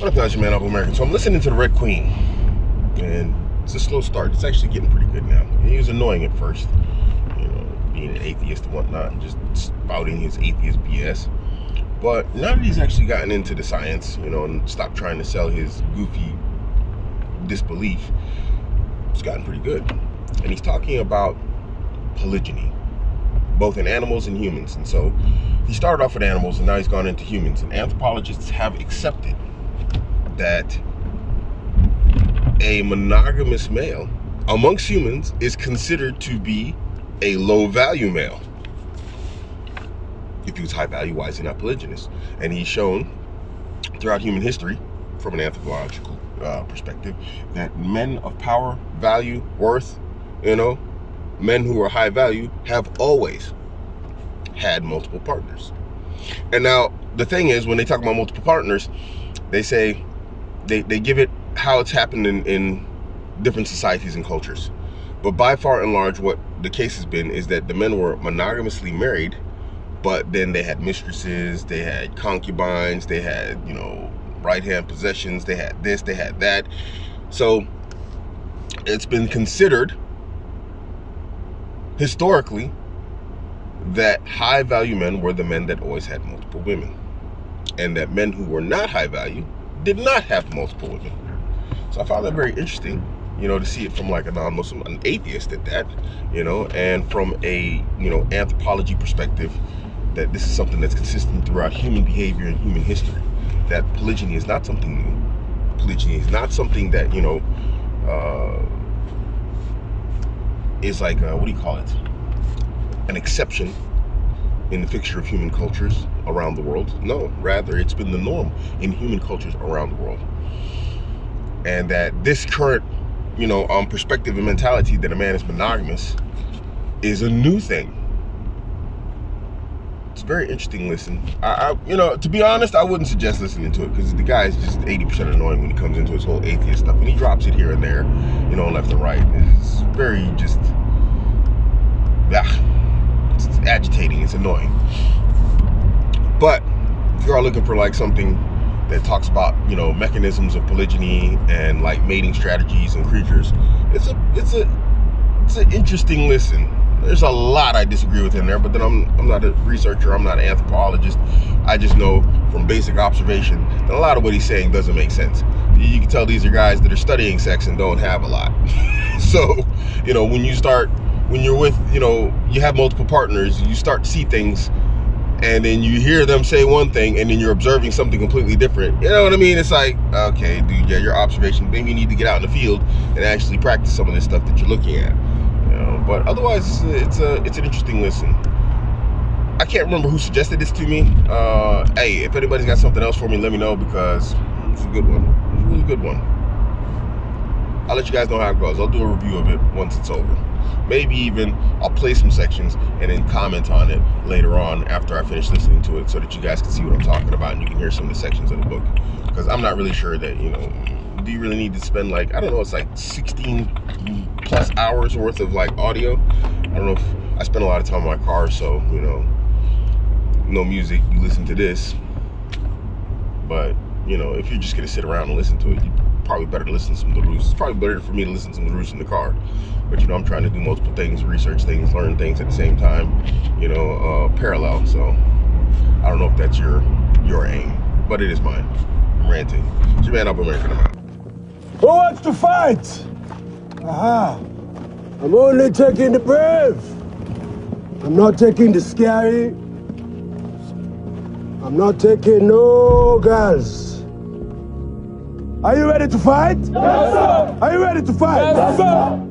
What up, guys? Your man, Abuamerican. So I'm listening to the Red Queen, and it's a slow start. It's actually getting pretty good now. He was annoying at first, being an atheist and whatnot, and just spouting his atheist BS. But now that he's actually gotten into the science, and stopped trying to sell his goofy disbelief, it's gotten pretty good. And he's talking about polygyny, both in animals and humans. And so he started off with animals, and now he's gone into humans. And anthropologists have accepted that a monogamous male amongst humans is considered to be a low-value male. If he was high value, why is he not polygynous? And he's shown throughout human history, from an anthropological perspective, that men of power, value, worth, men who are high value have always had multiple partners. And now the thing is, when they talk about multiple partners, they say they give it how it's happened in different societies and cultures. But by far and large, what the case has been is that the men were monogamously married, but then they had mistresses, they had concubines, they had, right-hand possessions, they had this, they had that. So it's been considered historically that high-value men were the men that always had multiple women, and that men who were not high-value did not have multiple women. So I found that very interesting, to see it from like a non-Muslim, an atheist at that, and from a, anthropology perspective, that this is something that's consistent throughout human behavior and human history, that polygyny is not something new. Polygyny is not something that, is like, what do you call it? An exception in the fixture of human cultures around the world. No, rather it's been the norm in human cultures around the world. And that this current, perspective and mentality that a man is monogamous is a new thing. It's a very interesting listen. To be honest, I wouldn't suggest listening to it, because the guy is just 80% annoying when he comes into his whole atheist stuff, and he drops it here and there, left and right. It's very just, it's agitating, it's annoying. But if you are looking for like something that talks about, mechanisms of polygyny and like mating strategies and creatures, it's an interesting listen. There's a lot I disagree with in there, but then I'm not a researcher, I'm not an anthropologist. I just know from basic observation that a lot of what he's saying doesn't make sense. You can tell these are guys that are studying sex and don't have a lot. So, when you're with, you have multiple partners, you start to see things, and then you hear them say one thing, and then you're observing something completely different. You know what I mean? It's like, okay, dude, yeah, your observation, maybe you need to get out in the field and actually practice some of this stuff that you're looking at. But otherwise, it's an interesting listen. I can't remember who suggested this to me. Hey, if anybody's got something else for me, let me know, because it's a good one. It's a really good one. I'll let you guys know how it goes. I'll do a review of it once it's over. Maybe even I'll play some sections and then comment on it later on after I finish listening to it, so that you guys can see what I'm talking about and you can hear some of the sections of the book. Because I'm not really sure that, do you really need to spend like, I don't know, it's like 16 plus hours worth of like audio. I don't know if I spend a lot of time in my car, so, no music, you listen to this. But, if you're just going to sit around and listen to it, you probably better to listen to some of the roots. It's probably better for me to listen to some of the roots in the car. But, I'm trying to do multiple things, research things, learn things at the same time, parallel. So I don't know if that's your aim, but it is mine. I'm ranting. It's your man, Abuamerican. I'm out. Who wants to fight? Aha. I'm only taking the brave. I'm not taking the scary. I'm not taking no girls. Are you ready to fight? Yes, sir. Are you ready to fight? Yes, sir.